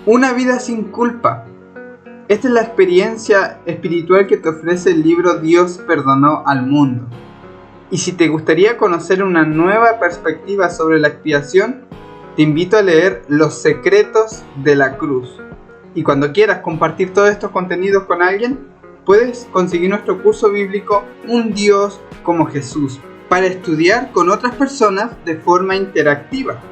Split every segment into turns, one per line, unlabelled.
Una vida sin culpa. Esta es la experiencia espiritual que te ofrece el libro Dios perdonó al mundo. Y si te gustaría conocer una nueva perspectiva sobre la expiación, te invito a leer Los secretos de la cruz. Y cuando quieras compartir todos estos contenidos con alguien, puedes conseguir nuestro curso bíblico Un Dios como Jesús, para estudiar con otras personas de forma interactiva.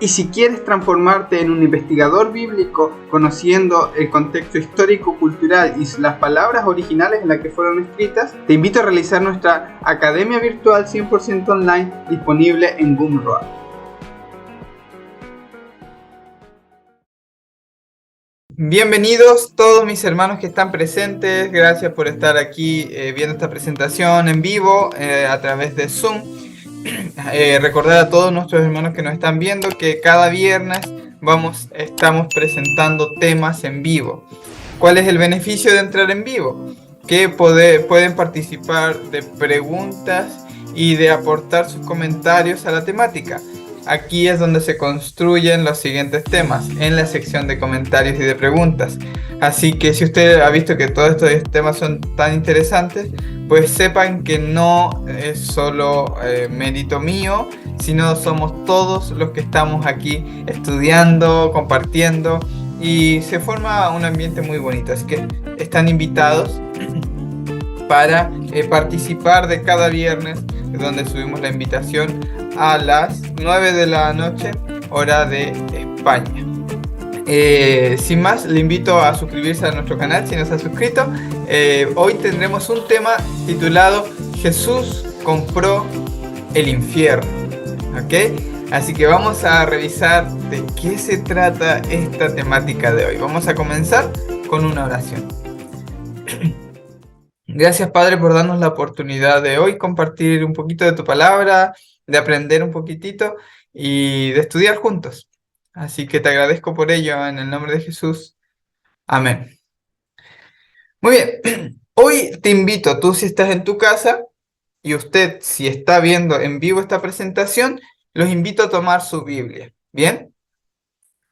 Y si quieres transformarte en un investigador bíblico, conociendo el contexto histórico-cultural y las palabras originales en las que fueron escritas, te invito a realizar nuestra academia virtual 100% online disponible en Gumroad. Bienvenidos todos mis hermanos que están presentes, gracias por estar aquí viendo esta presentación en vivo a través de Zoom. Recordar a todos nuestros hermanos que nos están viendo que cada viernes estamos presentando temas en vivo. ¿Cuál es el beneficio de entrar en vivo? Que pueden participar de preguntas y de aportar sus comentarios a la temática. Aquí es donde se construyen los siguientes temas, en la sección de comentarios y de preguntas. Así que si usted ha visto que todos estos temas son tan interesantes, pues sepan que no es solo mérito mío, sino somos todos los que estamos aquí estudiando, compartiendo, y se forma un ambiente muy bonito. Así que están invitados para participar de cada viernes, donde subimos la invitación a las 9 de la noche, hora de España. Sin más, le invito a suscribirse a nuestro canal si no se ha suscrito. Hoy tendremos un tema titulado Jesús compró el infierno. ¿Ok? Así que vamos a revisar de qué se trata esta temática de hoy. Vamos a comenzar con una oración. Gracias, Padre, por darnos la oportunidad de hoy compartir un poquito de tu palabra, de aprender un poquitito y de estudiar juntos. Así que te agradezco por ello en el nombre de Jesús. Amén. Muy bien. Hoy te invito, tú si estás en tu casa y usted si está viendo en vivo esta presentación, los invito a tomar su Biblia. ¿Bien?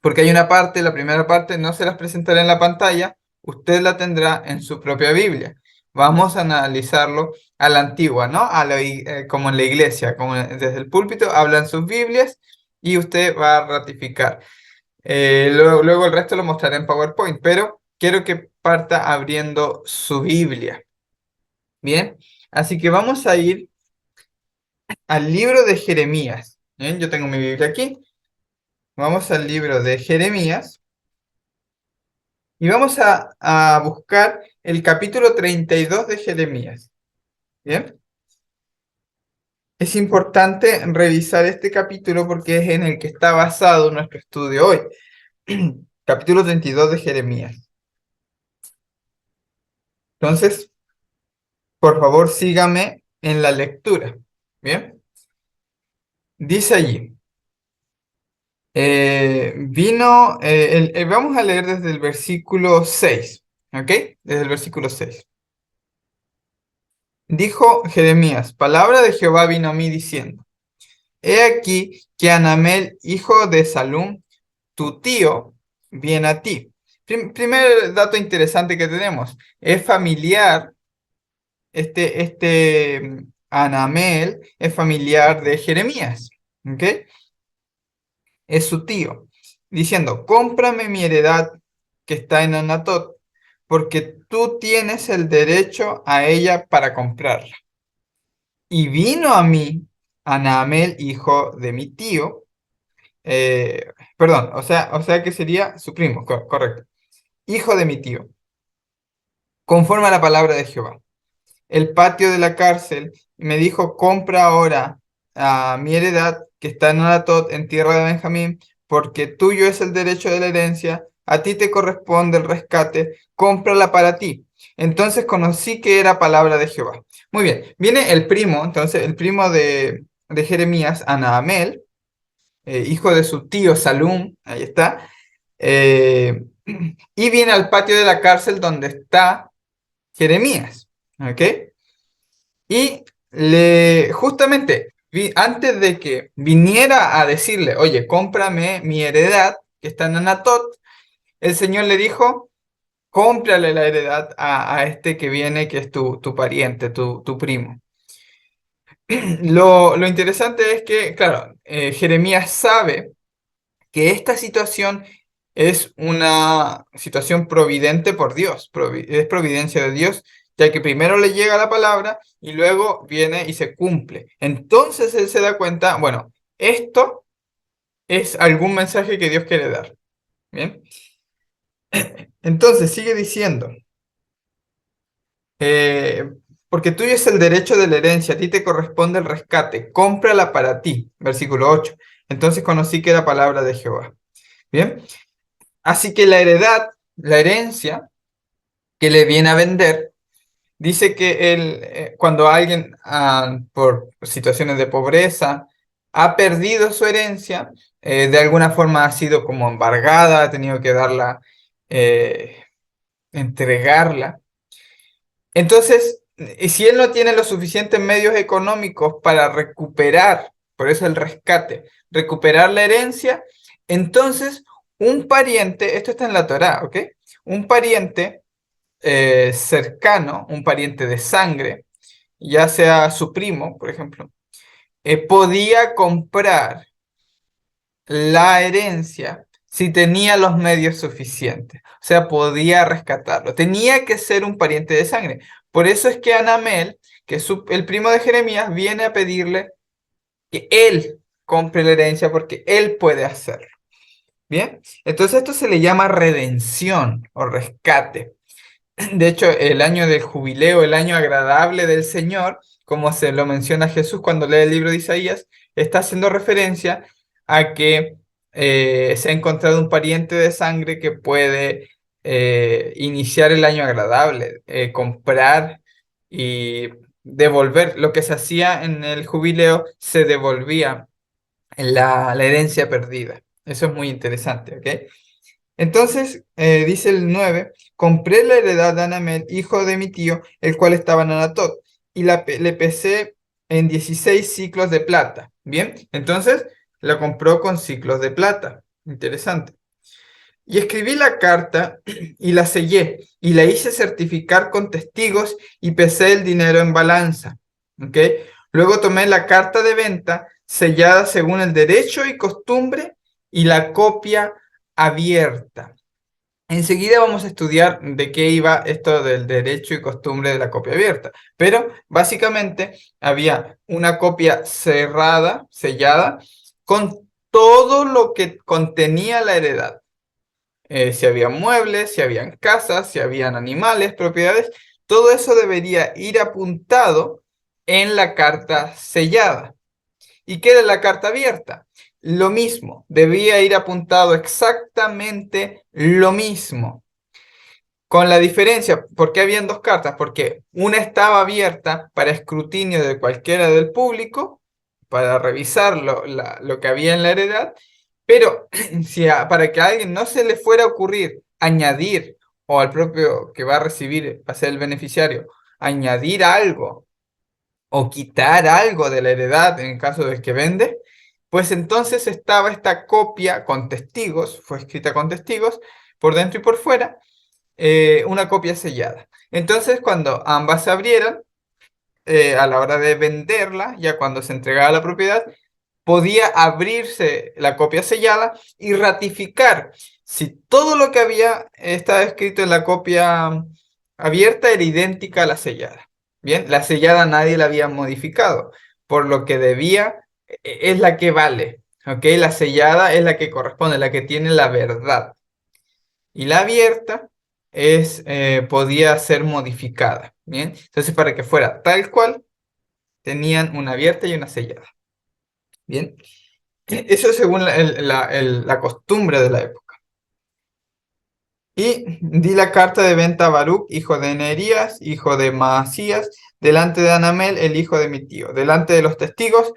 Porque hay una parte, la primera parte no se las presentaré en la pantalla, usted la tendrá en su propia Biblia. Vamos a analizarlo a la antigua, ¿no? Como en la iglesia, como desde el púlpito hablan sus Biblias y usted va a ratificar. Luego el resto lo mostraré en PowerPoint, pero quiero que parta abriendo su Biblia. Bien, así que vamos a ir al libro de Jeremías. Bien, yo tengo mi Biblia aquí. Vamos al libro de Jeremías. Y vamos a buscar el capítulo 32 de Jeremías. ¿Bien? Es importante revisar este capítulo porque es en el que está basado nuestro estudio hoy. Capítulo 32 de Jeremías. Entonces, por favor, sígame en la lectura. ¿Bien? Dice allí. Vamos a leer desde el versículo 6. ¿Ok? Desde el versículo 6. Dijo Jeremías, palabra de Jehová vino a mí diciendo. He aquí que Anamel, hijo de Salum, tu tío, viene a ti. Primer dato interesante que tenemos. Es familiar, Anamel es familiar de Jeremías. ¿Ok? Es su tío. Diciendo, cómprame mi heredad que está en Anatot, porque tú tienes el derecho a ella para comprarla. Y vino a mí Anamel, hijo de mi tío, perdón, o sea que sería su primo, correcto. Hijo de mi tío, conforme a la palabra de Jehová. El patio de la cárcel me dijo, compra ahora mi heredad que está en Anatot, en tierra de Benjamín, porque tuyo es el derecho de la herencia, a ti te corresponde el rescate, cómprala para ti. Entonces conocí que era palabra de Jehová. Muy bien, viene el primo, entonces el primo de Jeremías, Anaamel, hijo de su tío Salum, ahí está, y viene al patio de la cárcel donde está Jeremías, ¿ok? Y justamente, antes de que viniera a decirle, oye, cómprame mi heredad, que está en Anatot, el Señor le dijo, cómprale la heredad a este que viene, que es tu pariente, tu primo. Lo interesante es que, claro, Jeremías sabe que esta situación es una situación providente por Dios, es providencia de Dios, ya que primero le llega la palabra y luego viene y se cumple. Entonces él se da cuenta, bueno, esto es algún mensaje que Dios quiere dar. Bien, entonces sigue diciendo, eh, porque tuyo es el derecho de la herencia, a ti te corresponde el rescate, cómprala para ti. Versículo 8. Entonces conocí que era palabra de Jehová. Bien, así que la heredad, la herencia que le viene a vender, dice que él, cuando alguien por situaciones de pobreza ha perdido su herencia, de alguna forma ha sido como embargada, ha tenido que darla, entregarla. Entonces, si él no tiene los suficientes medios económicos para recuperar, por eso el rescate, recuperar la herencia, entonces un pariente, esto está en la Torá, ¿ok? Un pariente cercano, un pariente de sangre, ya sea su primo, por ejemplo, podía comprar la herencia si tenía los medios suficientes. O sea, podía rescatarlo. Tenía que ser un pariente de sangre. Por eso es que Anamel, que es el primo de Jeremías, viene a pedirle que él compre la herencia porque él puede hacerlo. Bien, entonces esto se le llama redención o rescate. De hecho, el año del jubileo, el año agradable del Señor, como se lo menciona Jesús cuando lee el libro de Isaías, está haciendo referencia a que se ha encontrado un pariente de sangre que puede iniciar el año agradable, comprar y devolver. Lo que se hacía en el jubileo se devolvía la herencia perdida. Eso es muy interesante, ¿ok? Entonces, dice el 9, compré la heredad de Anamel, hijo de mi tío, el cual estaba en Anatot, y le pesé en 16 ciclos de plata. Bien, entonces la compró con ciclos de plata. Interesante. Y escribí la carta y la sellé, y la hice certificar con testigos y pesé el dinero en balanza. ¿Ok? Luego tomé la carta de venta sellada según el derecho y costumbre y la copia abierta. Enseguida vamos a estudiar de qué iba esto del derecho y costumbre de la copia abierta, pero básicamente había una copia cerrada, sellada, con todo lo que contenía la heredad. Si había muebles, si habían casas, si habían animales, propiedades, todo eso debería ir apuntado en la carta sellada. ¿Y qué de la carta abierta? Lo mismo, debía ir apuntado exactamente lo mismo. Con la diferencia, ¿por qué habían dos cartas? Porque una estaba abierta para escrutinio de cualquiera del público, para revisar lo que había en la heredad, pero si para que a alguien no se le fuera a ocurrir añadir, o al propio que va a recibir, va a ser el beneficiario, añadir algo o quitar algo de la heredad en caso de que vende, pues entonces estaba esta copia con testigos, fue escrita con testigos, por dentro y por fuera, una copia sellada. Entonces, cuando ambas se abrieran, a la hora de venderla, ya cuando se entregaba la propiedad, podía abrirse la copia sellada y ratificar si todo lo que había estaba escrito en la copia abierta era idéntica a la sellada. Bien, la sellada nadie la había modificado, por lo que debía, es la que vale, ¿ok? La sellada es la que corresponde, la que tiene la verdad. Y la abierta podía ser modificada, ¿bien? Entonces, para que fuera tal cual, tenían una abierta y una sellada, ¿bien? Eso según la costumbre de la época. Y di la carta de venta a Baruch, hijo de Nerías, hijo de Maasías, delante de Anamel, el hijo de mi tío, delante de los testigos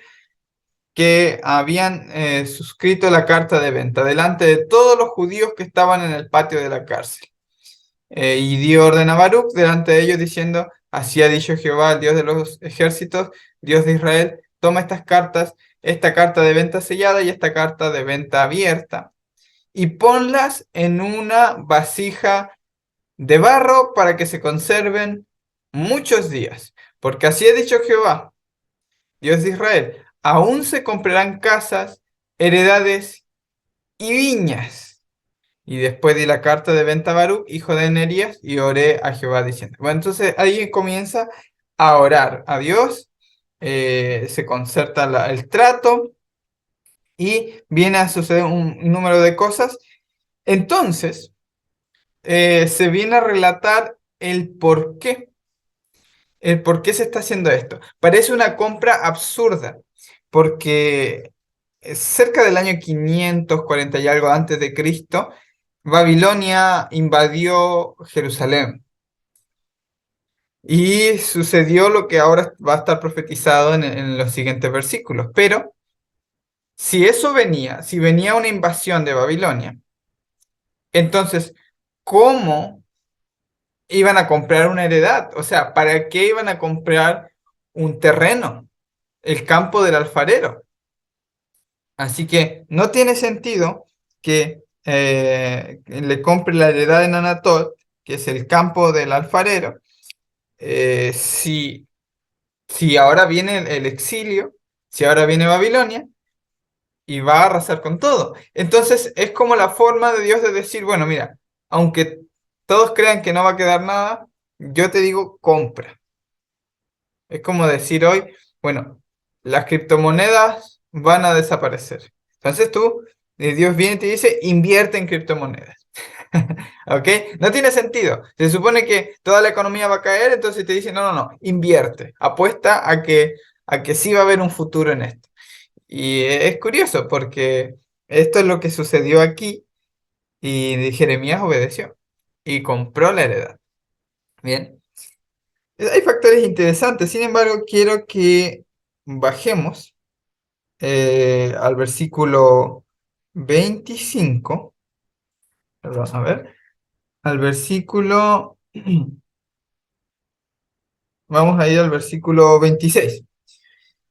que habían suscrito la carta de venta, delante de todos los judíos que estaban en el patio de la cárcel. Y dio orden a Baruch delante de ellos diciendo, así ha dicho Jehová, el Dios de los ejércitos, Dios de Israel, toma estas cartas, esta carta de venta sellada y esta carta de venta abierta, y ponlas en una vasija de barro para que se conserven muchos días. Porque así ha dicho Jehová, Dios de Israel, aún se comprarán casas, heredades y viñas. Y después di la carta de venta a Baruch, hijo de Nerías, y oré a Jehová diciendo. Bueno, entonces ahí comienza a orar a Dios, se concerta el trato y viene a suceder un número de cosas. Entonces, se viene a relatar el por qué se está haciendo esto. Parece una compra absurda, porque cerca del año 540 y algo antes de Cristo, Babilonia invadió Jerusalén. Y sucedió lo que ahora va a estar profetizado en los siguientes versículos. Pero si eso venía, si venía una invasión de Babilonia, entonces, ¿cómo iban a comprar una heredad? O sea, ¿para qué iban a comprar un terreno? El campo del alfarero. Así que no tiene sentido que le compre la heredad en Anatot, que es el campo del alfarero, si, si ahora viene el exilio, si ahora viene Babilonia y va a arrasar con todo. Entonces es como la forma de Dios de decir, bueno, mira, aunque todos crean que no va a quedar nada, yo te digo, compra. Es como decir hoy, bueno, las criptomonedas van a desaparecer. Entonces tú, Dios viene y te dice, invierte en criptomonedas. ¿Ok? No tiene sentido. Se supone que toda la economía va a caer, entonces te dice, no, no, no, invierte. Apuesta a que sí va a haber un futuro en esto. Y es curioso porque esto es lo que sucedió aquí y Jeremías obedeció y compró la heredad. Bien. Hay factores interesantes, sin embargo, quiero que bajemos al versículo 25. Perdón, a ver, al versículo, vamos a ir al versículo 26.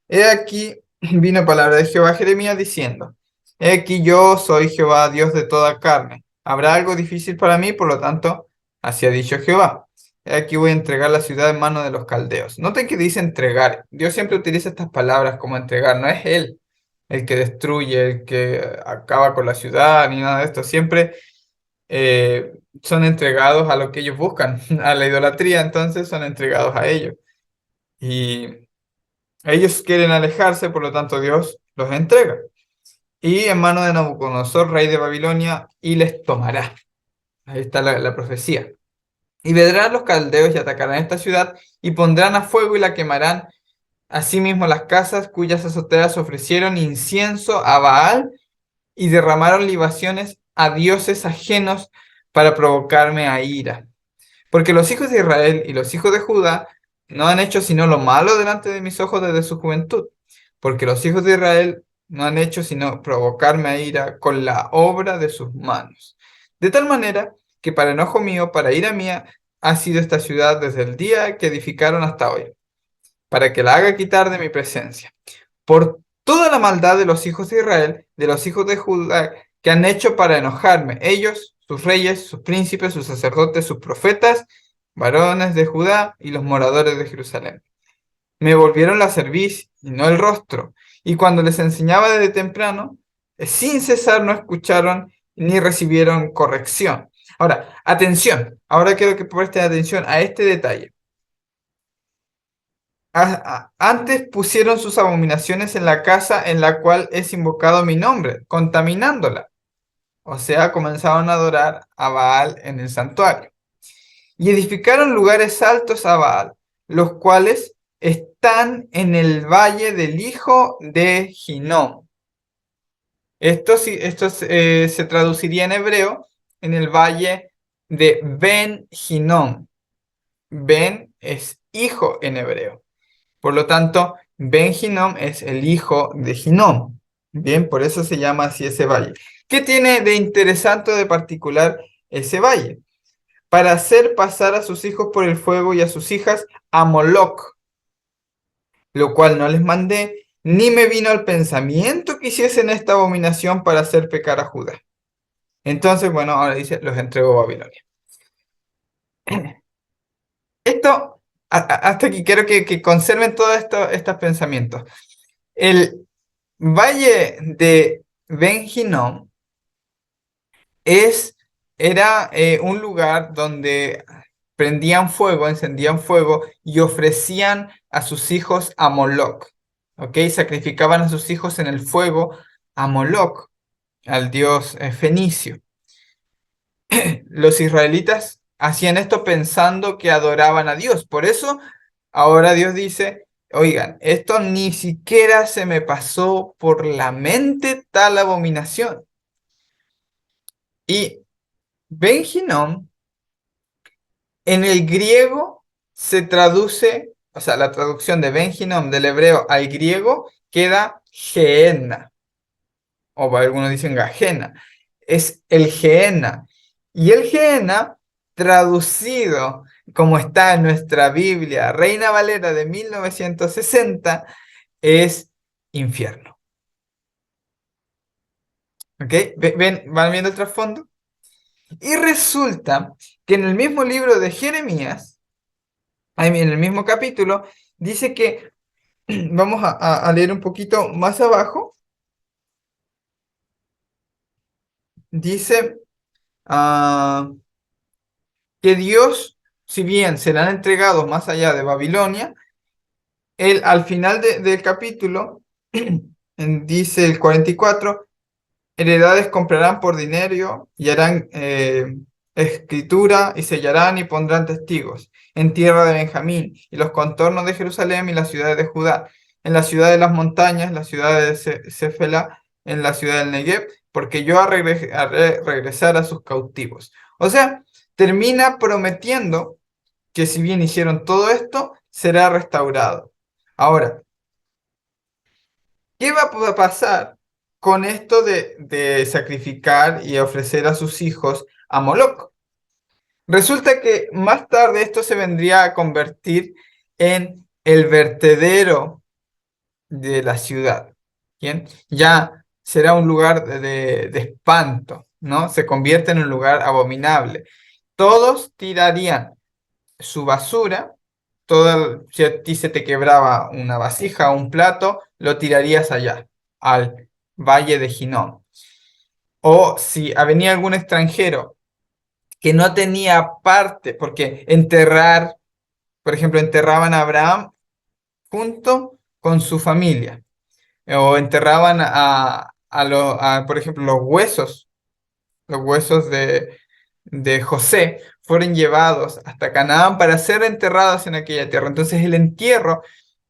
He aquí vino palabra de Jehová a Jeremías diciendo, he aquí yo soy Jehová, Dios de toda carne. Habrá algo difícil para mí, por lo tanto, así ha dicho Jehová. He aquí voy a entregar la ciudad en manos de los caldeos. Noten que dice entregar. Dios siempre utiliza estas palabras como entregar. No es Él el que destruye, el que acaba con la ciudad, ni nada de esto. Siempre son entregados a lo que ellos buscan, a la idolatría, entonces son entregados a ellos. Y ellos quieren alejarse, por lo tanto Dios los entrega. Y en mano de Nabucodonosor, rey de Babilonia, y les tomará. Ahí está la profecía. Y vendrán los caldeos y atacarán esta ciudad y pondrán a fuego y la quemarán. Asimismo las casas cuyas azoteas ofrecieron incienso a Baal y derramaron libaciones a dioses ajenos para provocarme a ira. Porque los hijos de Israel y los hijos de Judá no han hecho sino lo malo delante de mis ojos desde su juventud. Porque los hijos de Israel no han hecho sino provocarme a ira con la obra de sus manos. De tal manera que para enojo mío, para ira mía, ha sido esta ciudad desde el día que edificaron hasta hoy, para que la haga quitar de mi presencia. Por toda la maldad de los hijos de Israel, de los hijos de Judá, que han hecho para enojarme, ellos, sus reyes, sus príncipes, sus sacerdotes, sus profetas, varones de Judá y los moradores de Jerusalén. Me volvieron la cerviz y no el rostro, y cuando les enseñaba desde temprano, sin cesar no escucharon ni recibieron corrección. Ahora, atención, ahora quiero que presten atención a este detalle. Antes pusieron sus abominaciones en la casa en la cual es invocado mi nombre, contaminándola. O sea, comenzaron a adorar a Baal en el santuario. Y edificaron lugares altos a Baal, los cuales están en el valle del hijo de Hinnom. Se traduciría en hebreo en el valle de Ben Hinnom. Ben es hijo en hebreo. Por lo tanto, Ben Hinnom es el hijo de Hinnom. Bien, por eso se llama así ese valle. ¿Qué tiene de interesante o de particular ese valle? Para hacer pasar a sus hijos por el fuego y a sus hijas a Moloc, lo cual no les mandé, ni me vino al pensamiento que hiciesen esta abominación para hacer pecar a Judá. Entonces, bueno, ahora dice, los entregó a Babilonia. Esto, hasta aquí quiero que conserven todos estos pensamientos. El valle de Ben Hinnom es, era un lugar donde prendían fuego, encendían fuego y ofrecían a sus hijos a Moloc, ¿ok? Sacrificaban a sus hijos en el fuego a Moloc, al dios fenicio. Los israelitas hacían esto pensando que adoraban a Dios. Por eso ahora Dios dice, oigan, esto ni siquiera se me pasó por la mente tal abominación. Y Ben Hinnom en el griego se traduce, o sea, la traducción de Ben Hinnom del hebreo al griego queda Gehenna, o algunos dicen Gajena. Es el Gehenna. Y el Gehenna, traducido como está en nuestra Biblia, Reina Valera de 1960, es infierno. ¿Ok? ¿Van viendo el trasfondo? Y resulta que en el mismo libro de Jeremías, ahí en el mismo capítulo, dice que, vamos a leer un poquito más abajo, dice que Dios, si bien se le han entregado más allá de Babilonia, él al final del capítulo, dice el 44, heredades comprarán por dinero y harán escritura y sellarán y pondrán testigos en tierra de Benjamín y los contornos de Jerusalén y las ciudades de Judá, en la ciudad de las montañas, la ciudad de Cefela, en la ciudad del Negev, porque yo haré regresar a sus cautivos. O sea, termina prometiendo que si bien hicieron todo esto, será restaurado. Ahora, ¿qué va a pasar con esto de sacrificar y ofrecer a sus hijos a Moloc? Resulta que más tarde esto se vendría a convertir en el vertedero de la ciudad. ¿Bien? Ya será un lugar de espanto, ¿no? Se convierte en un lugar abominable. Todos tirarían su basura, si a ti se te quebraba una vasija o un plato, lo tirarías allá, al valle de Ginón. O si venía algún extranjero que no tenía parte, porque enterrar, por ejemplo, enterraban a Abraham junto con su familia, o enterraban por ejemplo, los huesos de José fueron llevados hasta Canaán para ser enterrados en aquella tierra. Entonces el entierro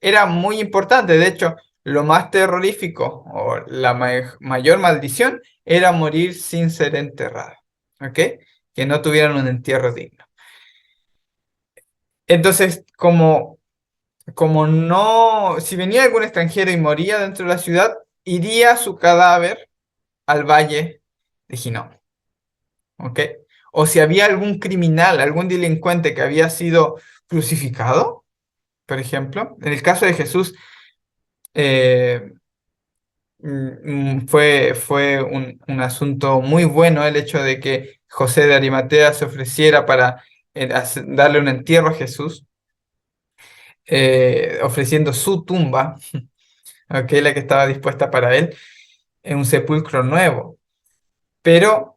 era muy importante. De hecho, lo más terrorífico o la mayor maldición era morir sin ser enterrado. ¿Ok? Que no tuvieran un entierro digno. Entonces, como no, si venía algún extranjero y moría dentro de la ciudad, iría su cadáver al valle de Ginón. ¿Ok? O si había algún criminal, algún delincuente que había sido crucificado, por ejemplo. En el caso de Jesús, eh, fue un asunto muy bueno el hecho de que José de Arimatea se ofreciera para darle un entierro a Jesús, ofreciendo su tumba, ¿ok? La que estaba dispuesta para él, en un sepulcro nuevo. Pero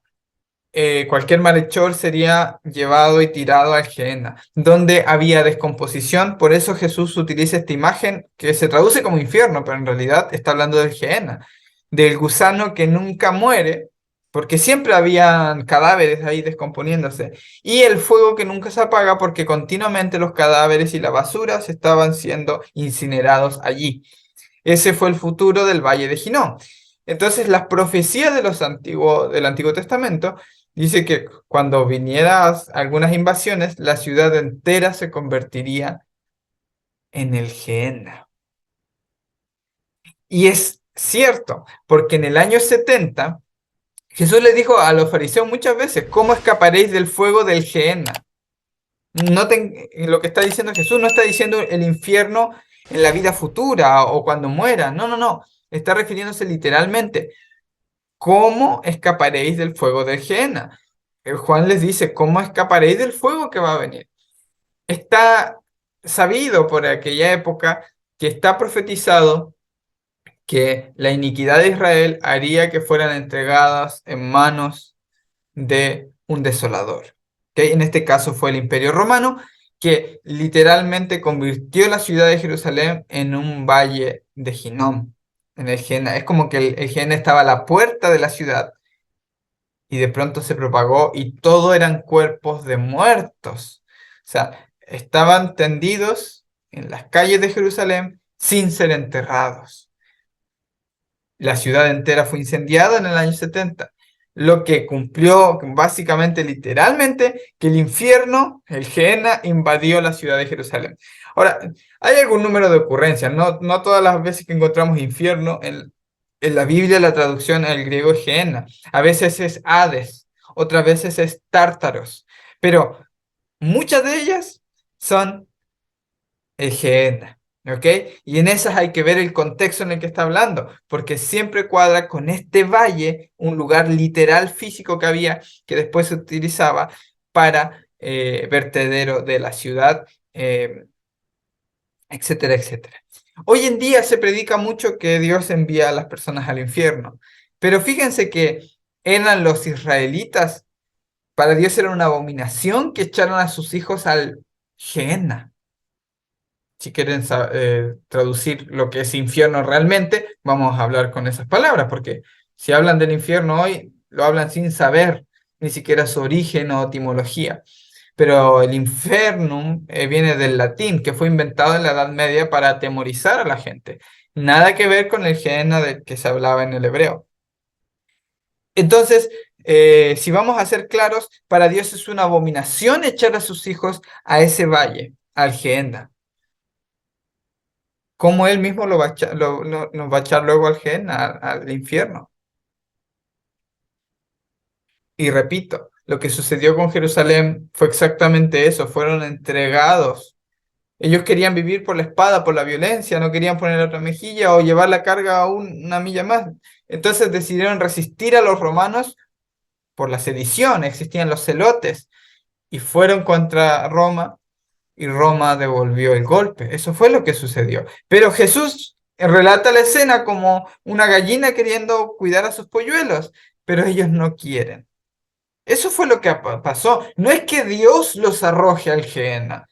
cualquier malhechor sería llevado y tirado al Gehenna, donde había descomposición. Por eso Jesús utiliza esta imagen que se traduce como infierno, pero en realidad está hablando del Gehenna, del gusano que nunca muere, porque siempre habían cadáveres ahí descomponiéndose, y el fuego que nunca se apaga porque continuamente los cadáveres y la basura se estaban siendo incinerados allí. Ese fue el futuro del Valle de Ginón. Entonces, las profecías del Antiguo Testamento dice que cuando vinieran algunas invasiones, la ciudad entera se convertiría en el Gehenna. Y es cierto, porque en el año 70 Jesús le dijo a los fariseos muchas veces, ¿cómo escaparéis del fuego del Gehenna? Noten lo que está diciendo Jesús, no está diciendo el infierno en la vida futura o cuando muera, no, no, no, está refiriéndose literalmente. ¿cómo escaparéis del fuego del Gehenna? Juan les dice, ¿cómo escaparéis del fuego que va a venir? Está sabido por aquella época que está profetizado que la iniquidad de Israel haría que fueran entregadas en manos de un desolador. ¿Ok? En este caso fue el Imperio Romano, que literalmente convirtió la ciudad de Jerusalén en un valle de Hinnom, en el Jena. Es como que el Jena estaba a la puerta de la ciudad y de pronto se propagó y todo eran cuerpos de muertos. O sea, estaban tendidos en las calles de Jerusalén sin ser enterrados. La ciudad entera fue incendiada en el año 70, lo que cumplió básicamente, literalmente, que el infierno, el Gehenna, invadió la ciudad de Jerusalén. Ahora, hay algún número de ocurrencias, no todas las veces que encontramos infierno en la Biblia, la traducción al griego es Gehenna. A veces es Hades, otras veces es Tártaros, pero muchas de ellas son Gehenna, ¿ok? Y en esas hay que ver el contexto en el que está hablando, porque siempre cuadra con este valle, un lugar literal físico que había, que después se utilizaba para vertedero de la ciudad, etcétera, etcétera. Hoy en día se predica mucho que Dios envía a las personas al infierno, pero fíjense que eran los israelitas, para Dios era una abominación que echaron a sus hijos al Gehenna. Si quieren traducir lo que es infierno realmente, vamos a hablar con esas palabras, porque si hablan del infierno hoy, lo hablan sin saber ni siquiera su origen o etimología. Pero el infernum viene del latín, que fue inventado en la Edad Media para atemorizar a la gente. Nada que ver con el Gehenna del que se hablaba en el hebreo. Entonces, si vamos a ser claros, para Dios es una abominación echar a sus hijos a ese valle, al Gehenna. Cómo él mismo lo va a echar, nos va a echar luego al al infierno. Y repito, lo que sucedió con Jerusalén fue exactamente eso, fueron entregados. Ellos querían vivir por la espada, por la violencia, no querían poner otra mejilla o llevar la carga una milla más. Entonces decidieron resistir a los romanos por la sedición, existían los celotes, y fueron contra Roma y Roma devolvió el golpe. Eso fue lo que sucedió. Pero Jesús relata la escena como una gallina queriendo cuidar a sus polluelos, pero ellos no quieren. Eso fue lo que pasó. No es que Dios los arroje al Gehenna.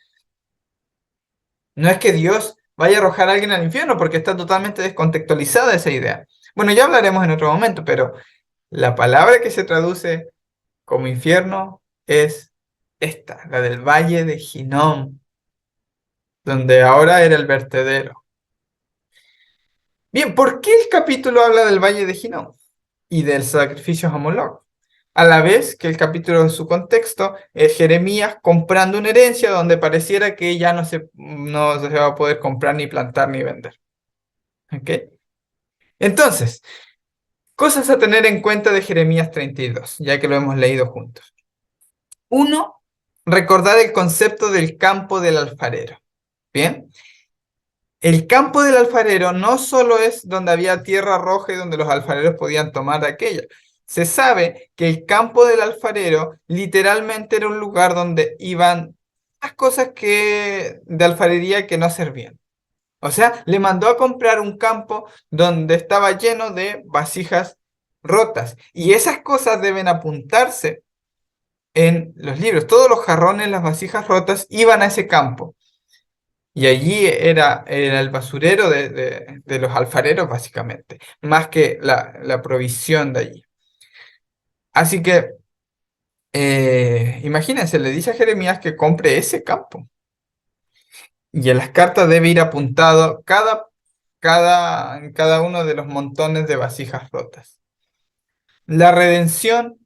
No es que Dios vaya a arrojar a alguien al infierno, porque está totalmente descontextualizada esa idea. Bueno, ya hablaremos en otro momento, pero la palabra que se traduce como infierno es esta, la del valle de Hinnom, donde ahora era el vertedero. Bien, ¿por qué el capítulo habla del valle de Hinnom y del sacrificio a Moloc? A la vez que el capítulo en su contexto es Jeremías comprando una herencia donde pareciera que ya no se va a poder comprar ni plantar ni vender. ¿Ok? Entonces, cosas a tener en cuenta de Jeremías 32, ya que lo hemos leído juntos. Uno, recordar el concepto del campo del alfarero. Bien, el campo del alfarero no solo es donde había tierra roja y donde los alfareros podían tomar de aquella. Se sabe que el campo del alfarero literalmente era un lugar donde iban las cosas de alfarería que no servían. O sea, le mandó a comprar un campo donde estaba lleno de vasijas rotas. Y esas cosas deben apuntarse en los libros. Todos los jarrones, las vasijas rotas iban a ese campo. Y allí era el basurero de los alfareros, básicamente, más que la provisión de allí. Así que, imagínense, le dice a Jeremías que compre ese campo. Y en las cartas debe ir apuntado cada uno de los montones de vasijas rotas. La redención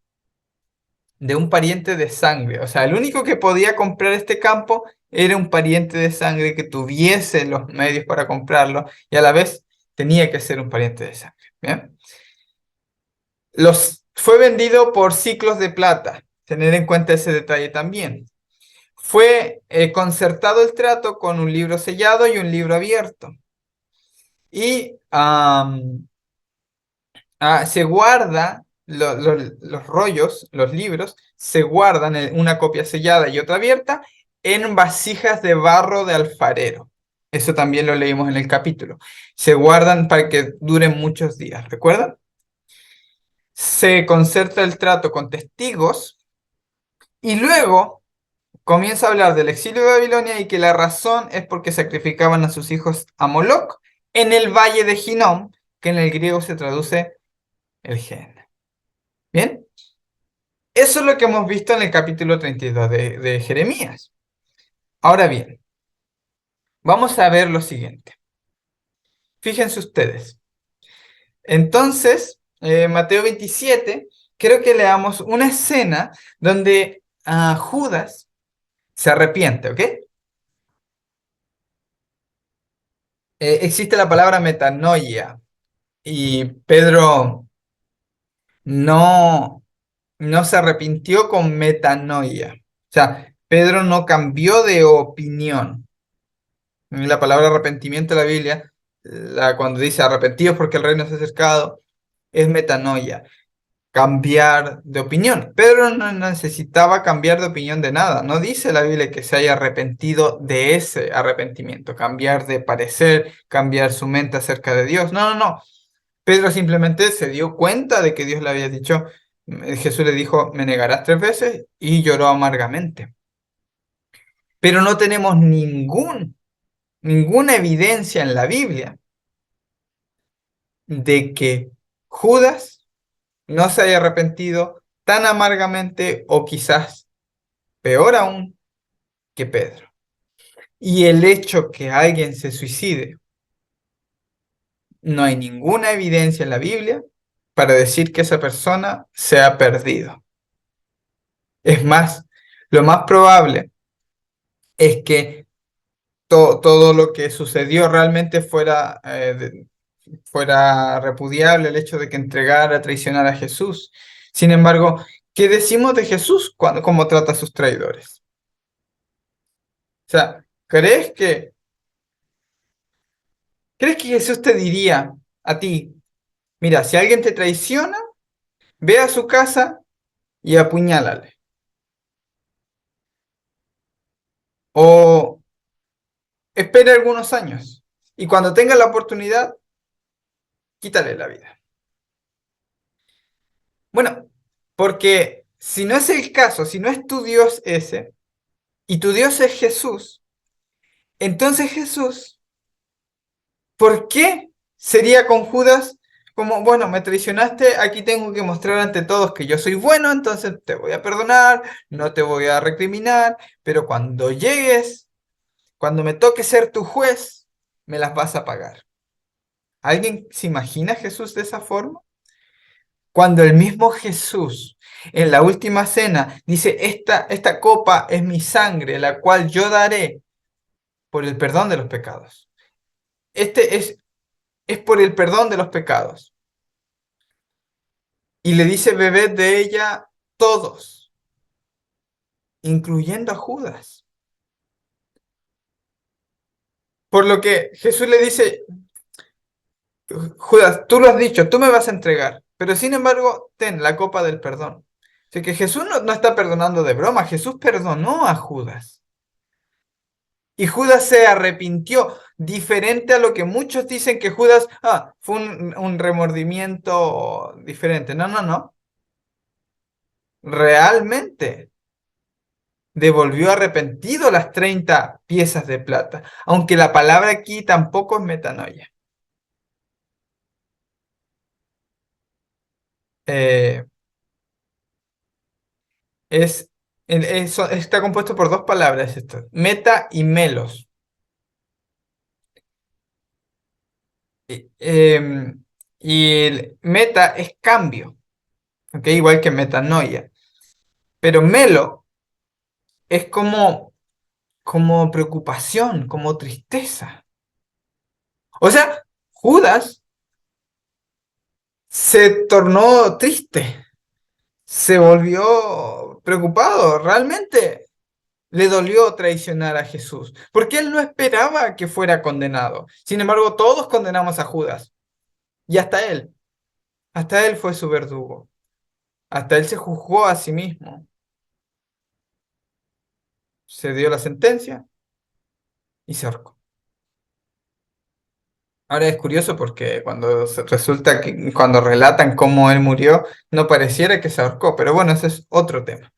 de un pariente de sangre. O sea, el único que podía comprar este campo era un pariente de sangre que tuviese los medios para comprarlo y a la vez tenía que ser un pariente de sangre. ¿Bien? Fue vendido por ciclos de plata. Tener en cuenta ese detalle también. Fue concertado el trato con un libro sellado y un libro abierto. Y Se guarda los rollos, los libros, se guardan en una copia sellada y otra abierta en vasijas de barro de alfarero. Eso también lo leímos en el capítulo. Se guardan para que duren muchos días, ¿recuerdan? Se concerta el trato con testigos y luego comienza a hablar del exilio de Babilonia y que la razón es porque sacrificaban a sus hijos a Moloc en el valle de Hinnom, que en el griego se traduce el gen. ¿Bien? Eso es lo que hemos visto en el capítulo 32 de Jeremías. Ahora bien, vamos a ver lo siguiente. Fíjense ustedes. Entonces, Mateo 27, creo que leamos una escena donde Judas se arrepiente, ¿ok? Existe la palabra metanoia y Pedro no, no se arrepintió con metanoia. O sea, Pedro no cambió de opinión. La palabra arrepentimiento en la Biblia, cuando dice arrepentidos porque el reino se ha acercado, es metanoia, cambiar de opinión. Pedro no necesitaba cambiar de opinión de nada. No dice la Biblia que se haya arrepentido de ese arrepentimiento, cambiar de parecer, cambiar su mente acerca de Dios. No, no, no. Pedro simplemente se dio cuenta de que Dios le había dicho, Jesús le dijo, me negarás 3 veces y lloró amargamente. Pero no tenemos ninguna evidencia en la Biblia de que Judas no se haya arrepentido tan amargamente o quizás peor aún que Pedro. Y el hecho que alguien se suicide, no hay ninguna evidencia en la Biblia para decir que esa persona se ha perdido. Es más, lo más probable es que todo lo que sucedió realmente fuera repudiable, el hecho de que entregara, traicionara a Jesús. Sin embargo, ¿qué decimos de Jesús cómo trata a sus traidores? O sea, ¿crees que Jesús te diría a ti, mira, si alguien te traiciona, ve a su casa y apuñálale? O espera algunos años y cuando tenga la oportunidad, quítale la vida. Bueno, porque si no es el caso, si no es tu Dios ese, y tu Dios es Jesús, entonces Jesús, ¿por qué sería con Judas como, bueno, me traicionaste, aquí tengo que mostrar ante todos que yo soy bueno, entonces te voy a perdonar, no te voy a recriminar, pero cuando llegues, cuando me toque ser tu juez, me las vas a pagar? ¿Alguien se imagina a Jesús de esa forma? Cuando el mismo Jesús en la última cena dice, esta copa es mi sangre, la cual yo daré por el perdón de los pecados. Este es por el perdón de los pecados. Y le dice, bebed de ella todos, incluyendo a Judas. Por lo que Jesús le dice, Judas, tú lo has dicho, tú me vas a entregar, pero sin embargo, ten la copa del perdón. O sea que Jesús no está perdonando de broma, Jesús perdonó a Judas. Y Judas se arrepintió, diferente a lo que muchos dicen que Judas, fue un remordimiento diferente. No, no, no. Realmente devolvió arrepentido las 30 piezas de plata, aunque la palabra aquí tampoco es metanoia. Eh, es, está compuesto por dos palabras esto, meta y melos. Em, y el meta es cambio, ¿ok? Igual que metanoia. Pero melo es como preocupación, como tristeza. O sea, Judas se tornó triste, se volvió preocupado, realmente le dolió traicionar a Jesús, porque él no esperaba que fuera condenado. Sin embargo, todos condenamos a Judas, y hasta él. Hasta él fue su verdugo. Hasta él se juzgó a sí mismo. Se dio la sentencia y se ahorcó. Ahora es curioso porque cuando resulta que cuando relatan cómo él murió, no pareciera que se ahorcó, pero bueno, ese es otro tema.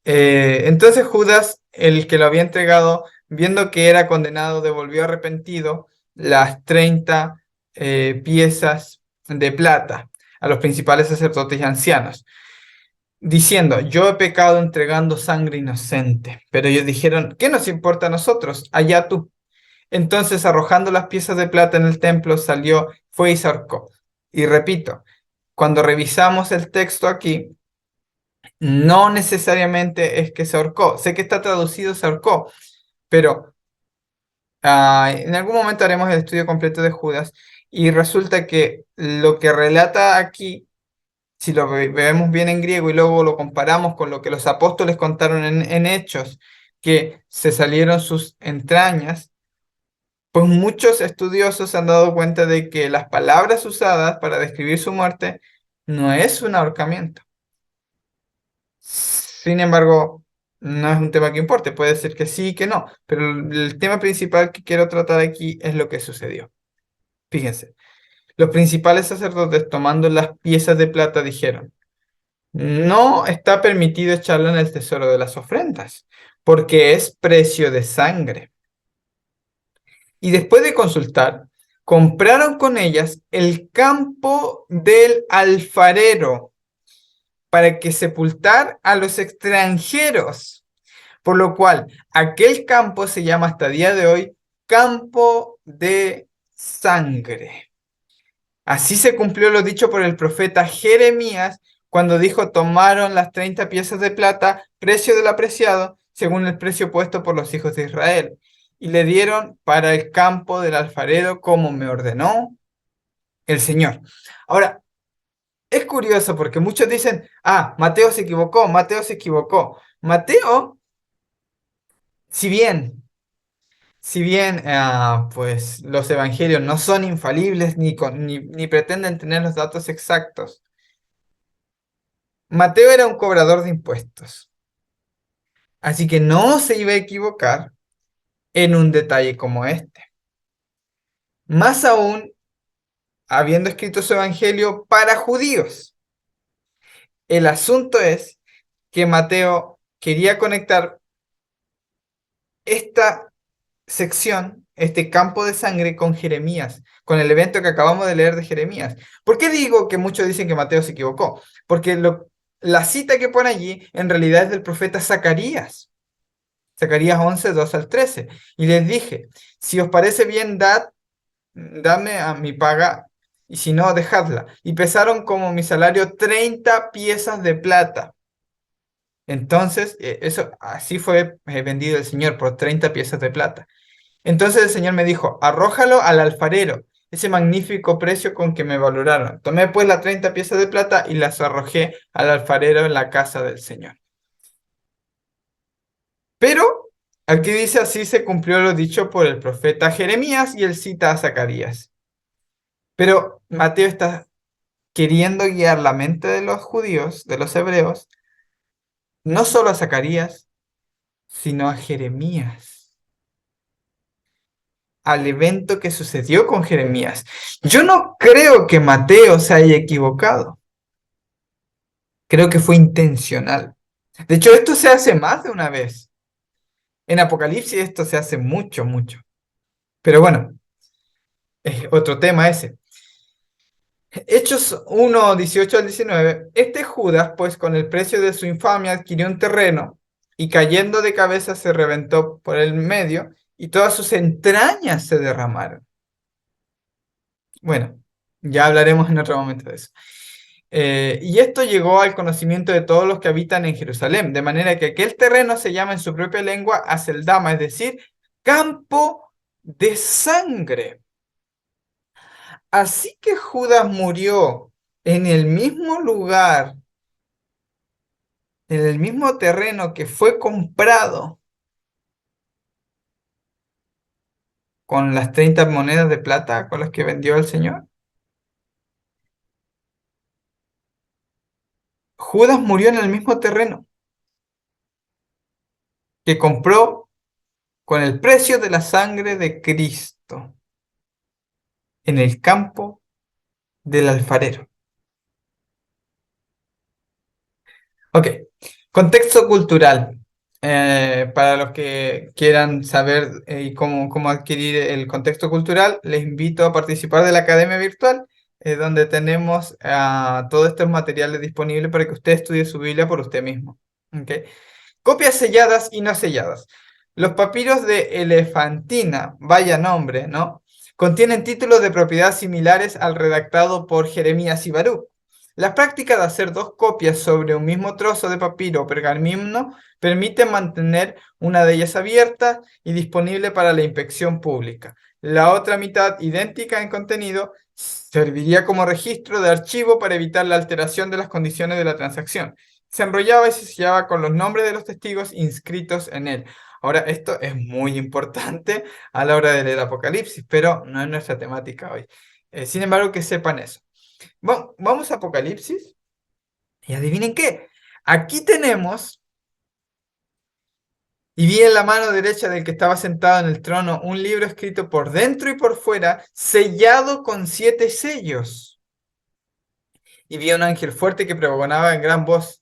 Entonces Judas, el que lo había entregado, viendo que era condenado, devolvió arrepentido las 30 piezas de plata a los principales sacerdotes y ancianos, diciendo, yo he pecado entregando sangre inocente. Pero ellos dijeron, ¿qué nos importa a nosotros? Allá tú. Entonces, arrojando las piezas de plata en el templo, salió, fue y se ahorcó. Y repito, cuando revisamos el texto aquí, no necesariamente es que se ahorcó. Sé que está traducido se ahorcó, pero en algún momento haremos el estudio completo de Judas y resulta que lo que relata aquí, si lo vemos bien en griego y luego lo comparamos con lo que los apóstoles contaron en Hechos, que se salieron sus entrañas, pues muchos estudiosos se han dado cuenta de que las palabras usadas para describir su muerte no es un ahorcamiento. Sin embargo, no es un tema que importe, puede ser que sí y que no, pero el tema principal que quiero tratar aquí es lo que sucedió. Fíjense, los principales sacerdotes tomando las piezas de plata dijeron, no está permitido echarlo en el tesoro de las ofrendas, porque es precio de sangre. Y después de consultar, compraron con ellas el campo del alfarero para que sepultar a los extranjeros, por lo cual aquel campo se llama hasta el día de hoy campo de sangre. Así se cumplió lo dicho por el profeta Jeremías cuando dijo, tomaron las 30 piezas de plata, precio del apreciado, según el precio puesto por los hijos de Israel, y le dieron para el campo del alfarero como me ordenó el Señor. Ahora, es curioso porque muchos dicen, Mateo se equivocó, Mateo se equivocó. Mateo, si bien, pues los evangelios no son infalibles ni pretenden tener los datos exactos, Mateo era un cobrador de impuestos, así que no se iba a equivocar en un detalle como este. Más aún, habiendo escrito su evangelio para judíos. El asunto es que Mateo quería conectar esta sección, este campo de sangre con Jeremías, con el evento que acabamos de leer de Jeremías. ¿Por qué digo que muchos dicen que Mateo se equivocó? Porque la cita que pone allí en realidad es del profeta Zacarías. Zacarías 11, 2 al 13. Y les dije, si os parece bien, dame a mi paga, y si no, dejadla. Y pesaron como mi salario 30 piezas de plata. Entonces, eso así fue vendido el Señor por 30 piezas de plata. Entonces el Señor me dijo, arrójalo al alfarero, ese magnífico precio con que me valoraron. Tomé pues las 30 piezas de plata y las arrojé al alfarero en la casa del Señor. Pero aquí dice, así se cumplió lo dicho por el profeta Jeremías y él cita a Zacarías. Pero Mateo está queriendo guiar la mente de los judíos, de los hebreos, no solo a Zacarías, sino a Jeremías, al evento que sucedió con Jeremías. Yo no creo que Mateo se haya equivocado. Creo que fue intencional. De hecho, esto se hace más de una vez. En Apocalipsis esto se hace mucho, mucho. Pero bueno, es otro tema ese. Hechos 1, 18 al 19. Este Judas, pues con el precio de su infamia adquirió un terreno y cayendo de cabeza se reventó por el medio y todas sus entrañas se derramaron. Bueno, ya hablaremos en otro momento de eso. Y esto llegó al conocimiento de todos los que habitan en Jerusalén, de manera que aquel terreno se llama en su propia lengua Aceldama, es decir, campo de sangre. Así que Judas murió en el mismo lugar, en el mismo terreno que fue comprado con las 30 monedas de plata con las que vendió el Señor. Judas murió en el mismo terreno que compró con el precio de la sangre de Cristo, en el campo del alfarero. Ok, contexto cultural. Para los que quieran saber cómo adquirir el contexto cultural, les invito a participar de la Academia Virtual, donde tenemos todos estos materiales disponibles para que usted estudie su Biblia por usted mismo. Ok. Copias selladas y no selladas. Los papiros de Elefantina, vaya nombre, ¿no? Contienen títulos de propiedad similares al redactado por Jeremías y Barú. La práctica de hacer dos copias sobre un mismo trozo de papiro o pergamino permite mantener una de ellas abierta y disponible para la inspección pública. La otra mitad, idéntica en contenido, serviría como registro de archivo para evitar la alteración de las condiciones de la transacción. Se enrollaba y se sellaba con los nombres de los testigos inscritos en él. Ahora, esto es muy importante a la hora de leer Apocalipsis, pero no es nuestra temática hoy. Sin embargo, que sepan eso. Vamos a Apocalipsis y adivinen qué. Aquí tenemos, y vi en la mano derecha del que estaba sentado en el trono un libro escrito por dentro y por fuera, sellado con 7 sellos. Y vi a un ángel fuerte que pregonaba en gran voz: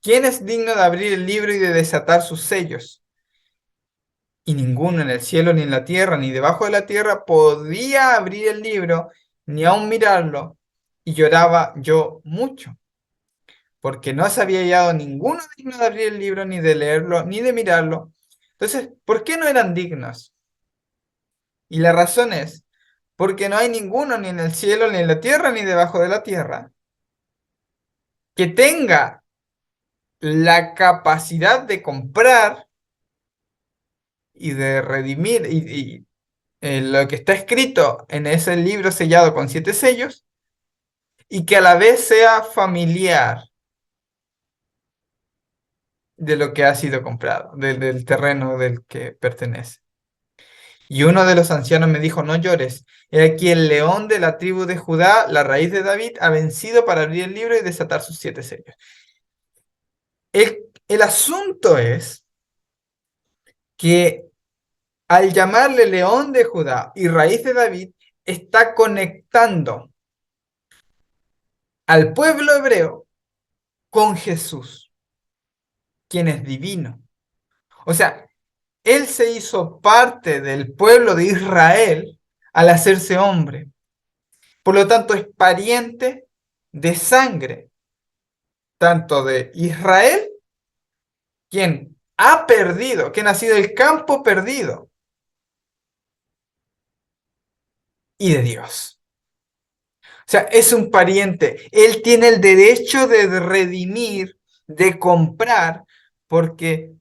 ¿Quién es digno de abrir el libro y de desatar sus sellos? Y ninguno en el cielo, ni en la tierra, ni debajo de la tierra podía abrir el libro, ni aun mirarlo. Y lloraba yo mucho, porque no se había hallado ninguno digno de abrir el libro, ni de leerlo, ni de mirarlo. Entonces, ¿por qué no eran dignos? Y la razón es, porque no hay ninguno, ni en el cielo, ni en la tierra, ni debajo de la tierra, que tenga la capacidad de comprar y de redimir lo que está escrito en ese libro sellado con 7 sellos, y que a la vez sea familiar de lo que ha sido comprado, del terreno del que pertenece. Y uno de los ancianos me dijo: no llores, he aquí el león de la tribu de Judá, la raíz de David, ha vencido para abrir el libro y desatar sus 7 sellos. El asunto es que al llamarle león de Judá y raíz de David, está conectando al pueblo hebreo con Jesús, quien es divino. O sea, él se hizo parte del pueblo de Israel al hacerse hombre. Por lo tanto, es pariente de sangre, tanto de Israel, quien ha perdido, quien ha sido el campo perdido, y de Dios. O sea, es un pariente. Él tiene el derecho de redimir, de comprar, porque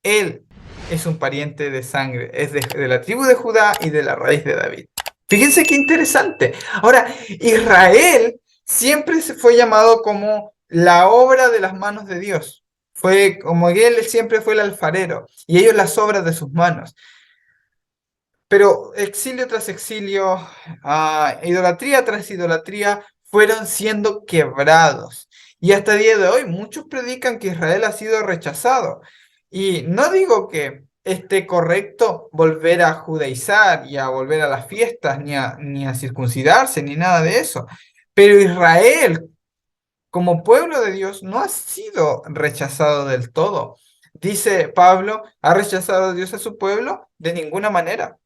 él es un pariente de sangre. Es de la tribu de Judá y de la raíz de David. Fíjense qué interesante. Ahora, Israel siempre se fue llamado como la obra de las manos de Dios. Fue como él siempre fue el alfarero y ellos las obras de sus manos. Pero exilio tras exilio, idolatría tras idolatría, fueron siendo quebrados. Y hasta el día de hoy muchos predican que Israel ha sido rechazado. Y no digo que esté correcto volver a judaizar y a volver a las fiestas, ni a circuncidarse, ni nada de eso. Pero Israel, como pueblo de Dios, no ha sido rechazado del todo. Dice Pablo: ¿ha rechazado Dios a su pueblo? De ninguna manera.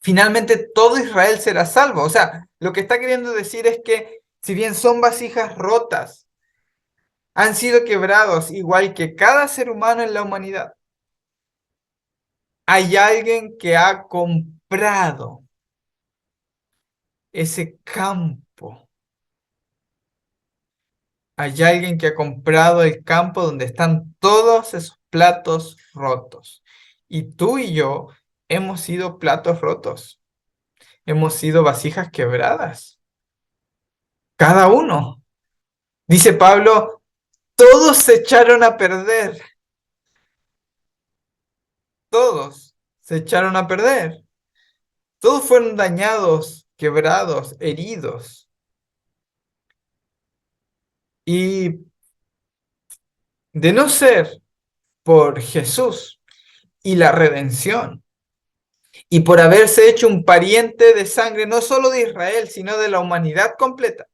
Finalmente todo Israel será salvo. O sea, lo que está queriendo decir es que si bien son vasijas rotas, han sido quebrados igual que cada ser humano en la humanidad. Hay alguien que ha comprado ese campo. Hay alguien que ha comprado el campo donde están todos esos platos rotos. Y tú y yo hemos sido platos rotos. Hemos sido vasijas quebradas. Cada uno. Dice Pablo: todos se echaron a perder, todos se echaron a perder, todos fueron dañados, quebrados, heridos. Y de no ser por Jesús y la redención, y por haberse hecho un pariente de sangre no solo de Israel, sino de la humanidad completa,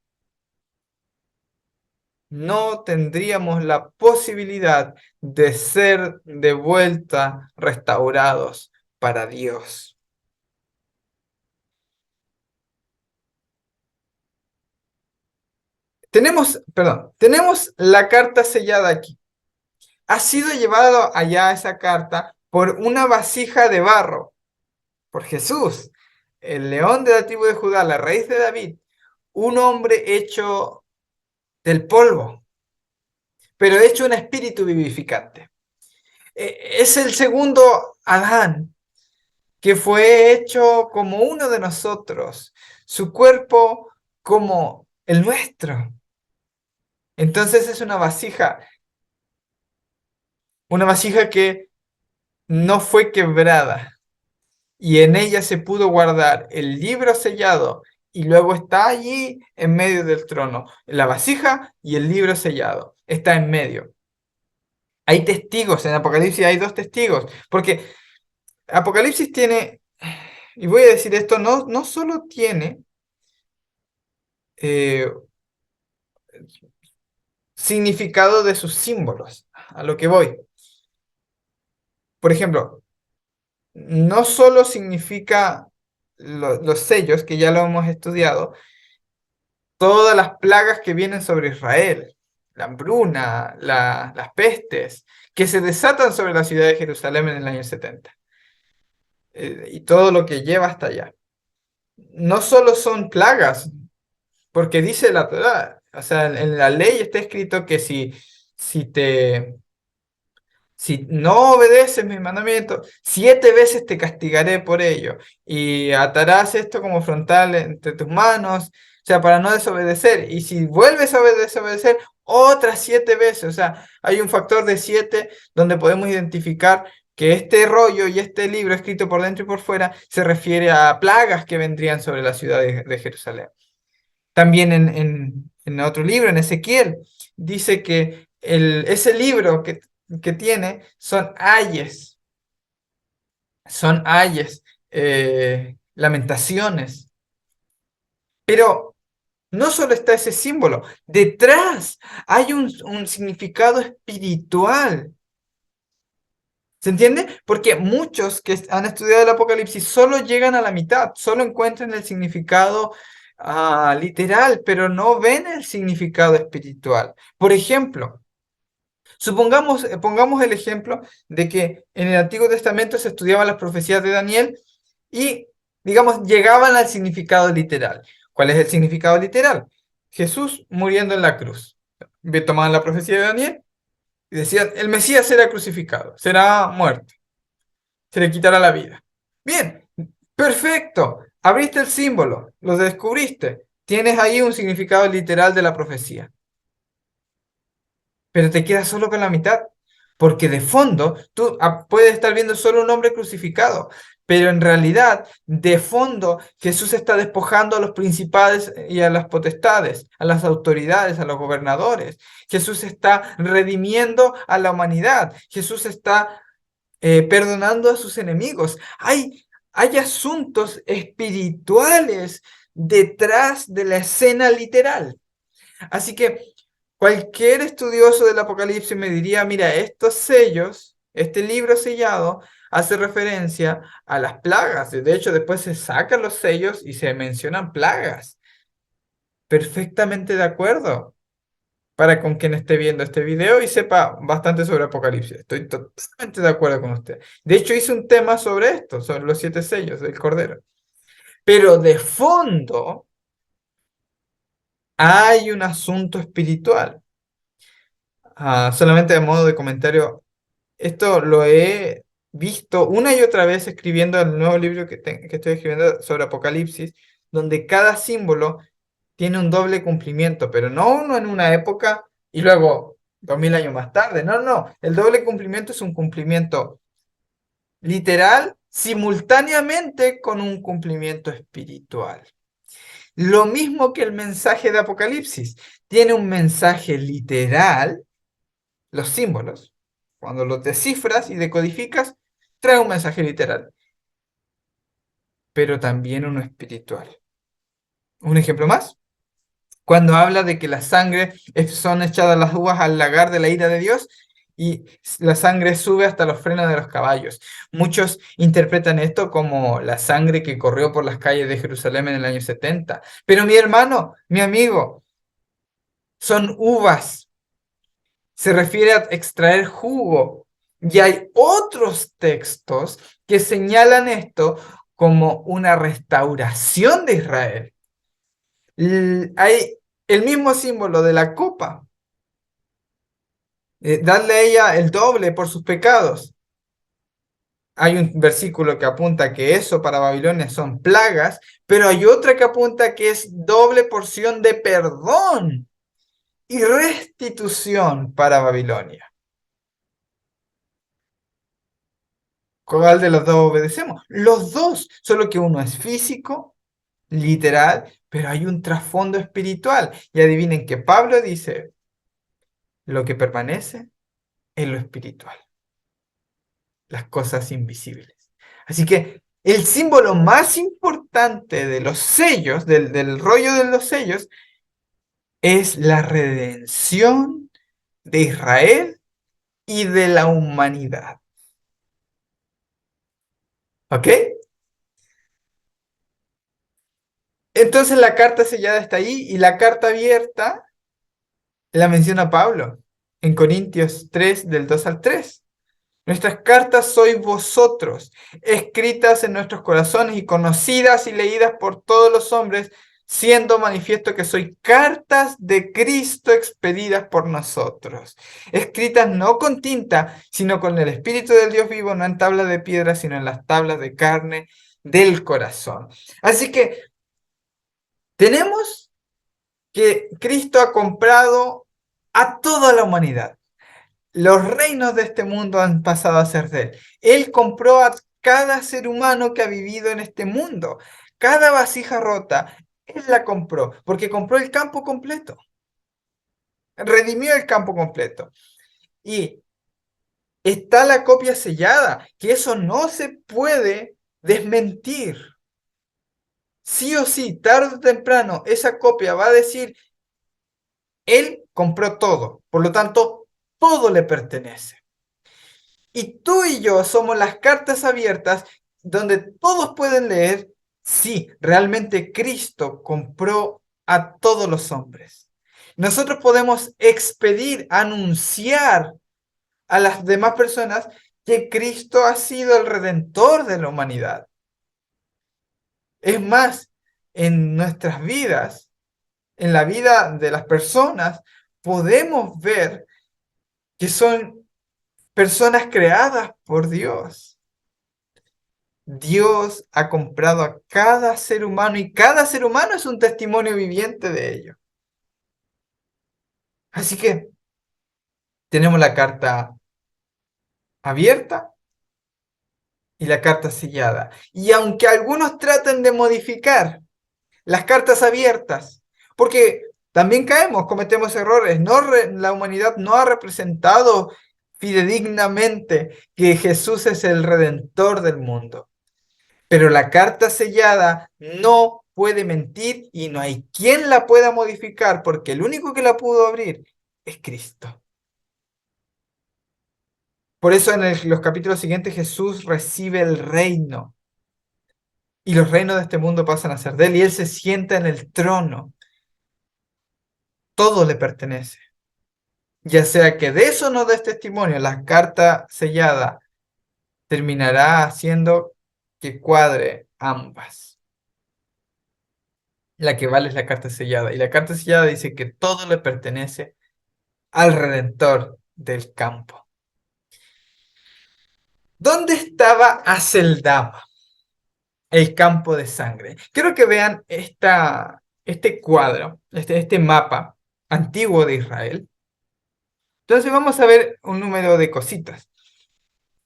no tendríamos la posibilidad de ser de vuelta restaurados para Dios. Tenemos la carta sellada aquí. Ha sido llevado allá esa carta por una vasija de barro, por Jesús, el león de la tribu de Judá, la raíz de David, un hombre hecho del polvo, pero hecho un espíritu vivificante. Es el segundo Adán, que fue hecho como uno de nosotros, su cuerpo como el nuestro. Entonces es una vasija que no fue quebrada y en ella se pudo guardar el libro sellado y luego está allí en medio del trono. La vasija y el libro sellado está en medio. Hay testigos, en Apocalipsis hay dos testigos, porque Apocalipsis tiene, y voy a decir esto, no solo tiene eh, significado de sus símbolos, a lo que voy. Por ejemplo, no solo significa los sellos, que ya lo hemos estudiado, todas las plagas que vienen sobre Israel, la hambruna, las pestes, que se desatan sobre la ciudad de Jerusalén en el año 70, y todo lo que lleva hasta allá. No solo son plagas, porque dice la Torá, o sea, en la ley está escrito que si te si no obedeces mis mandamientos, 7 veces te castigaré por ello, y atarás esto como frontal entre tus manos, o sea, para no desobedecer. Y si vuelves a desobedecer, otras 7 veces. O sea, hay un factor de 7 donde podemos identificar que este rollo y este libro escrito por dentro y por fuera se refiere a plagas que vendrían sobre la ciudad de Jerusalén. También en otro libro, en Ezequiel, dice que ese libro que tiene son ayes, lamentaciones. Pero no solo está ese símbolo, detrás hay un significado espiritual. ¿Se entiende? Porque muchos que han estudiado el Apocalipsis solo llegan a la mitad, solo encuentran el significado literal, pero no ven el significado espiritual. Por ejemplo, pongamos el ejemplo de que en el Antiguo Testamento se estudiaban las profecías de Daniel y, digamos, llegaban al significado literal. ¿Cuál es el significado literal? Jesús muriendo en la cruz. Tomaban la profecía de Daniel y decían, el Mesías será crucificado, será muerto, se le quitará la vida. Bien, perfecto. Abriste el símbolo, lo descubriste. Tienes ahí un significado literal de la profecía, pero te quedas solo con la mitad, porque de fondo tú puedes estar viendo solo un hombre crucificado, pero en realidad de fondo Jesús está despojando a los principales y a las potestades, a las autoridades, a los gobernadores. Jesús está redimiendo a la humanidad. Jesús está perdonando a sus enemigos. Hay asuntos espirituales detrás de la escena literal. Así que cualquier estudioso del Apocalipsis me diría, mira, estos sellos, este libro sellado, hace referencia a las plagas. De hecho, después se sacan los sellos y se mencionan plagas. Perfectamente de acuerdo para con quien esté viendo este video y sepa bastante sobre Apocalipsis. Estoy totalmente de acuerdo con usted. De hecho, hice un tema sobre esto, sobre los 7 sellos del Cordero. Pero de fondo hay un asunto espiritual. Solamente de modo de comentario, esto lo he visto una y otra vez escribiendo el nuevo libro que estoy escribiendo sobre Apocalipsis, donde cada símbolo tiene un doble cumplimiento, pero no uno en una época y luego 2000 años más tarde. No, no, el doble cumplimiento es un cumplimiento literal simultáneamente con un cumplimiento espiritual. Lo mismo que el mensaje de Apocalipsis. Tiene un mensaje literal, los símbolos. Cuando los descifras y decodificas, trae un mensaje literal, pero también uno espiritual. Un ejemplo más. Cuando habla de que la sangre son echadas las uvas al lagar de la ira de Dios y la sangre sube hasta los frenos de los caballos. Muchos interpretan esto como la sangre que corrió por las calles de Jerusalén en el año 70. Pero mi hermano, mi amigo, son uvas. Se refiere a extraer jugo. Y hay otros textos que señalan esto como una restauración de Israel. Hay el mismo símbolo de la copa, darle a ella el doble por sus pecados. Hay un versículo que apunta que eso para Babilonia son plagas, pero hay otra que apunta que es doble porción de perdón y restitución para Babilonia. ¿Cuál de los dos obedecemos? Los dos, solo que uno es físico, literal, pero hay un trasfondo espiritual. Y adivinen que Pablo dice, lo que permanece es lo espiritual, las cosas invisibles. Así que el símbolo más importante de los sellos, del rollo de los sellos, es la redención de Israel y de la humanidad. ¿Ok? Entonces la carta sellada está ahí y la carta abierta la menciona Pablo en Corintios 3, del 2 al 3. Nuestras cartas sois vosotros, escritas en nuestros corazones y conocidas y leídas por todos los hombres, siendo manifiesto que sois cartas de Cristo expedidas por nosotros, escritas no con tinta, sino con el Espíritu del Dios vivo, no en tablas de piedra, sino en las tablas de carne del corazón. Así que tenemos que Cristo ha comprado a toda la humanidad. Los reinos de este mundo han pasado a ser de él. Él compró a cada ser humano que ha vivido en este mundo. Cada vasija rota, él la compró, porque compró el campo completo. Redimió el campo completo. Y está la copia sellada, que eso no se puede desmentir. Sí o sí, tarde o temprano, esa copia va a decir, él compró todo, por lo tanto, todo le pertenece. Y tú y yo somos las cartas abiertas donde todos pueden leer, sí, realmente Cristo compró a todos los hombres. Nosotros podemos expedir, anunciar a las demás personas que Cristo ha sido el redentor de la humanidad. Es más, en nuestras vidas, en la vida de las personas, podemos ver que son personas creadas por Dios. Dios ha comprado a cada ser humano y cada ser humano es un testimonio viviente de ello. Así que tenemos la carta abierta y la carta sellada. Y aunque algunos traten de modificar las cartas abiertas, porque también caemos, cometemos errores, la humanidad no ha representado fidedignamente que Jesús es el redentor del mundo. Pero la carta sellada no puede mentir y no hay quien la pueda modificar porque el único que la pudo abrir es Cristo. Por eso en los capítulos siguientes Jesús recibe el reino y los reinos de este mundo pasan a ser de él y él se sienta en el trono. Todo le pertenece. Ya sea que de eso no des testimonio, la carta sellada terminará haciendo que cuadre ambas. La que vale es la carta sellada. Y la carta sellada dice que todo le pertenece al redentor del campo. ¿Dónde estaba Aceldama, el campo de sangre? Quiero que vean este cuadro, este mapa antiguo de Israel. Entonces vamos a ver un número de cositas.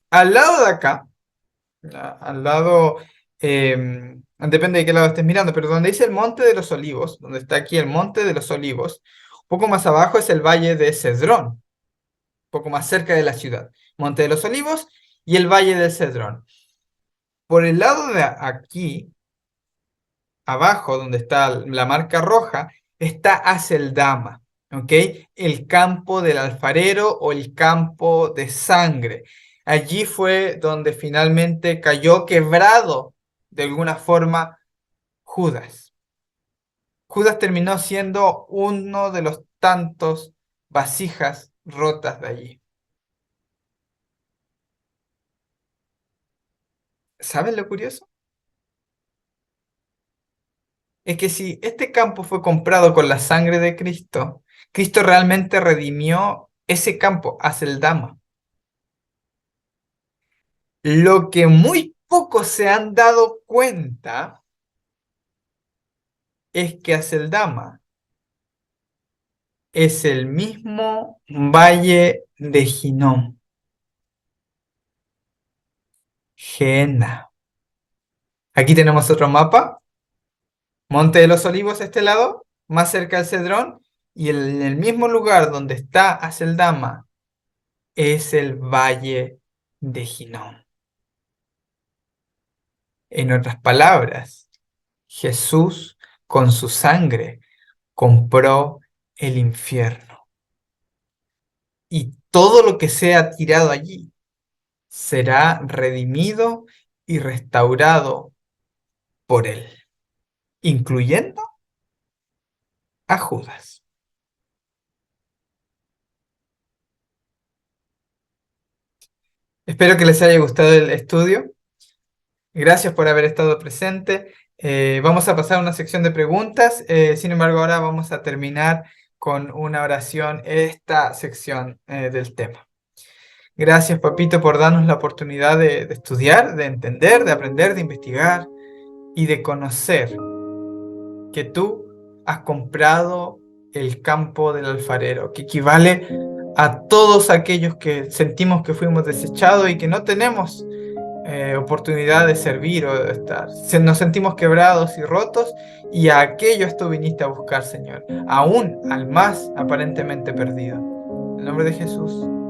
Al lado de acá, al lado Depende de qué lado estés mirando, pero donde dice el Monte de los Olivos, donde está aquí el Monte de los Olivos, un poco más abajo es el Valle de Cedrón, un poco más cerca de la ciudad. Monte de los Olivos y el Valle de Cedrón. Por el lado de aquí, abajo, donde está la marca roja, está Aceldama, ¿ok? El campo del alfarero o el campo de sangre. Allí fue donde finalmente cayó quebrado de alguna forma Judas. Judas terminó siendo uno de los tantos vasijas rotas de allí. ¿Sabes lo curioso? Es que si este campo fue comprado con la sangre de Cristo, Cristo realmente redimió ese campo, Aceldama. Lo que muy pocos se han dado cuenta es que Aceldama es el mismo valle de Hinnom, Gehenna. Aquí tenemos otro mapa. Monte de los Olivos a este lado, más cerca del Cedrón, y en el mismo lugar donde está Aceldama es el Valle de Hinnom. En otras palabras, Jesús con su sangre compró el infierno. Y todo lo que sea tirado allí será redimido y restaurado por él, incluyendo a Judas. Espero que les haya gustado el estudio. Gracias por haber estado presente. Vamos a pasar a una sección de preguntas. Sin embargo, ahora vamos a terminar con una oración esta sección del tema. Gracias, Papito, por darnos la oportunidad de estudiar, de entender, de aprender, de investigar y de conocer que tú has comprado el campo del alfarero, que equivale a todos aquellos que sentimos que fuimos desechados y que no tenemos oportunidad de servir o de estar. Nos sentimos quebrados y rotos y a aquellos tú viniste a buscar, Señor, aún al más aparentemente perdido. En el nombre de Jesús.